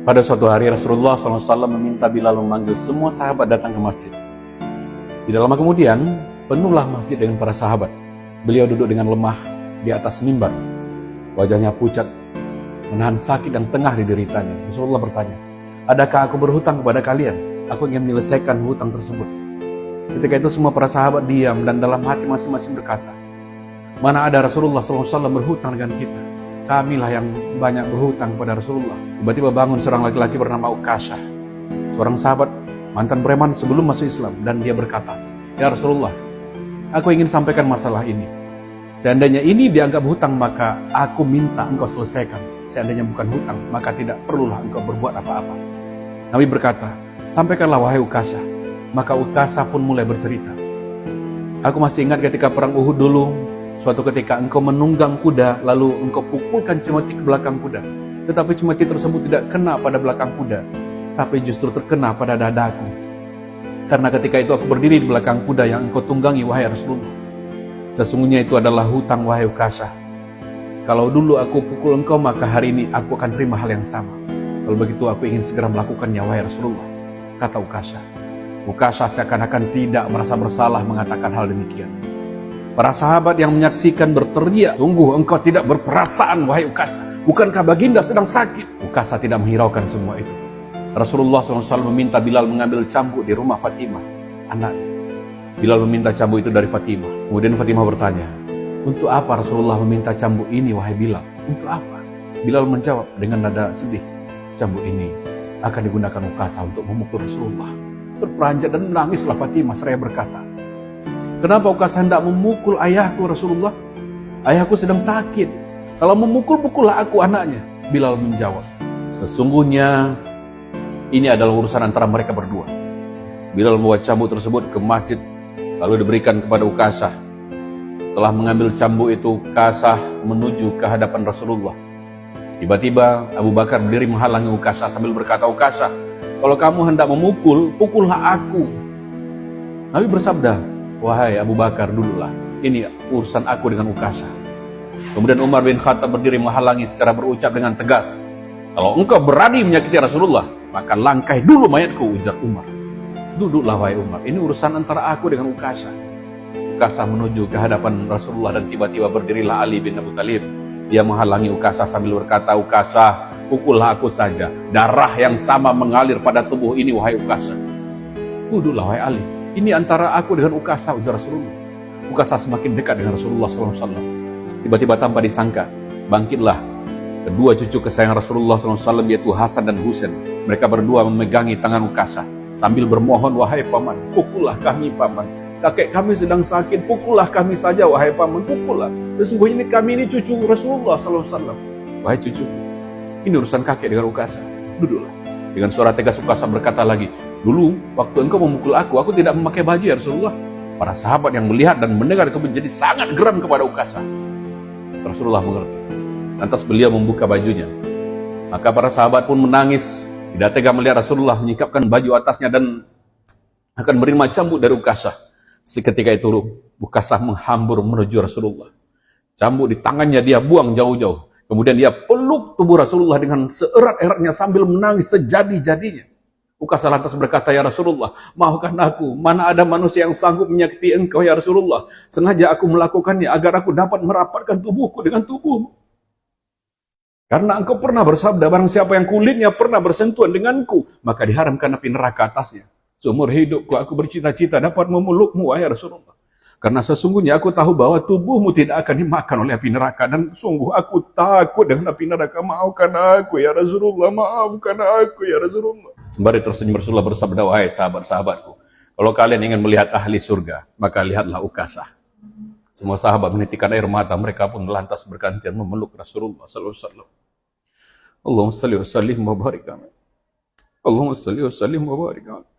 Pada suatu hari Rasulullah SAW meminta Bilal memanggil semua sahabat datang ke masjid. Tidak lama kemudian, penuhlah masjid dengan para sahabat. Beliau duduk dengan lemah di atas mimbar. Wajahnya pucat, menahan sakit yang tengah dideritanya. Rasulullah bertanya, "Adakah aku berhutang kepada kalian? Aku ingin menyelesaikan hutang tersebut." Ketika itu semua para sahabat diam dan dalam hati masing-masing berkata, "Mana ada Rasulullah SAW berhutang dengan kita? Kamilah yang banyak berhutang kepada Rasulullah." Tiba-tiba bangun seorang laki-laki bernama Ukashah, seorang sahabat mantan preman sebelum masuk Islam, dan dia berkata, "Ya Rasulullah, aku ingin sampaikan masalah ini. Seandainya ini dianggap hutang, maka aku minta engkau selesaikan. Seandainya bukan hutang, maka tidak perlulah engkau berbuat apa-apa." Nabi berkata, "Sampaikanlah wahai Ukashah." Maka Ukashah pun mulai bercerita, "Aku masih ingat ketika perang Uhud dulu, suatu ketika engkau menunggang kuda, lalu engkau pukulkan cemeti ke belakang kuda. Tetapi cemeti tersebut tidak kena pada belakang kuda, tapi justru terkena pada dadaku. Karena ketika itu aku berdiri di belakang kuda yang engkau tunggangi, wahai Rasulullah. Sesungguhnya itu adalah hutang, wahai Ukashah. Kalau dulu aku pukul engkau, maka hari ini aku akan terima hal yang sama. Kalau begitu aku ingin segera melakukannya, wahai Rasulullah," kata Ukashah. Ukashah seakan-akan tidak merasa bersalah mengatakan hal demikian. Para sahabat yang menyaksikan berteriak, "Sungguh engkau tidak berperasaan, wahai Ukashah. Bukankah baginda sedang sakit?" Ukashah tidak menghiraukan semua itu. Rasulullah SAW meminta Bilal mengambil cambuk di rumah Fatimah, anaknya. Bilal meminta cambuk itu dari Fatimah. Kemudian Fatimah bertanya, "Untuk apa Rasulullah meminta cambuk ini, wahai Bilal? Untuk apa?" Bilal menjawab dengan nada sedih, "Cambuk ini akan digunakan Ukashah untuk memukul Rasulullah." Terperanjat dan menangislah Fatimah seraya berkata, "Kenapa Ukashah hendak memukul ayahku Rasulullah? Ayahku sedang sakit. Kalau memukul, pukullah aku anaknya." Bilal menjawab, "Sesungguhnya ini adalah urusan antara mereka berdua." Bilal membawa cambuk tersebut ke masjid, lalu diberikan kepada Ukashah. Setelah mengambil cambuk itu, Ukashah menuju ke hadapan Rasulullah. Tiba-tiba Abu Bakar berdiri menghalangi Ukashah sambil berkata, "Ukashah, kalau kamu hendak memukul, pukullah aku." Nabi bersabda, "Wahai Abu Bakar, dululah. Ini urusan aku dengan Ukashah." Kemudian Umar bin Khattab berdiri menghalangi secara berucap dengan tegas, "Kalau engkau berani menyakiti Rasulullah, maka langkai dulu mayatku," ujar Umar. "Duduklah wahai Umar, ini urusan antara aku dengan Ukashah." Ukashah menuju ke hadapan Rasulullah dan tiba-tiba berdirilah Ali bin Abi Thalib. Dia menghalangi Ukashah sambil berkata, "Ukashah, pukullah aku saja. Darah yang sama mengalir pada tubuh ini, wahai Ukashah." "Duduklah wahai Ali, ini antara aku dengan Ukashah," ujar Rasulullah. Ukashah semakin dekat dengan Rasulullah SAW. Tiba-tiba tanpa disangka, bangkitlah kedua cucu kesayangan Rasulullah SAW, yaitu Hasan dan Husain. Mereka berdua memegangi tangan Ukashah sambil bermohon, "Wahai paman, pukullah kami paman. Kakek kami sedang sakit, pukullah kami saja, wahai paman, pukullah. Sesungguhnya kami ini cucu Rasulullah SAW. Wahai cucu, ini urusan kakek dengan Ukashah. Duduklah." Dengan suara tegas Ukashah berkata lagi, "Dulu waktu engkau memukul aku tidak memakai baju, ya Rasulullah." Para sahabat yang melihat dan mendengar itu menjadi sangat geram kepada Ukashah. Rasulullah mengerti. Lantas beliau membuka bajunya. Maka para sahabat pun menangis, tidak tega melihat Rasulullah menyingkapkan baju atasnya dan akan menerima cambuk dari Ukashah. Seketika itu Ukashah menghambur menuju Rasulullah. Cambuk di tangannya dia buang jauh-jauh. Kemudian dia peluk tubuh Rasulullah dengan seerat-eratnya sambil menangis sejadi-jadinya. Ukashah lantas berkata, "Ya Rasulullah, maafkan aku. Mana ada manusia yang sanggup menyakiti engkau, ya Rasulullah. Sengaja aku melakukannya agar aku dapat merapatkan tubuhku dengan tubuhmu. Karena engkau pernah bersabda, barang siapa yang kulitnya pernah bersentuhan denganku, maka diharamkan api neraka atasnya. Seumur hidupku aku bercita-cita dapat memelukmu, wahai Rasulullah. Karena sesungguhnya aku tahu bahwa tubuhmu tidak akan dimakan oleh api neraka, dan sungguh aku takut dengan api neraka. Maafkan aku ya Rasulullah, maafkan aku ya Rasulullah." Sembari tersenyum Rasulullah bersabda, "Wahai sahabat-sahabatku, kalau kalian ingin melihat ahli surga, maka lihatlah Ukashah." Semua sahabat menitikkan air mata, mereka pun lantas bergantian memeluk Rasulullah SAW. Allahumma salli wa sallim wa barik alaihi. Allahumma salli wa sallim wa barik alaihi.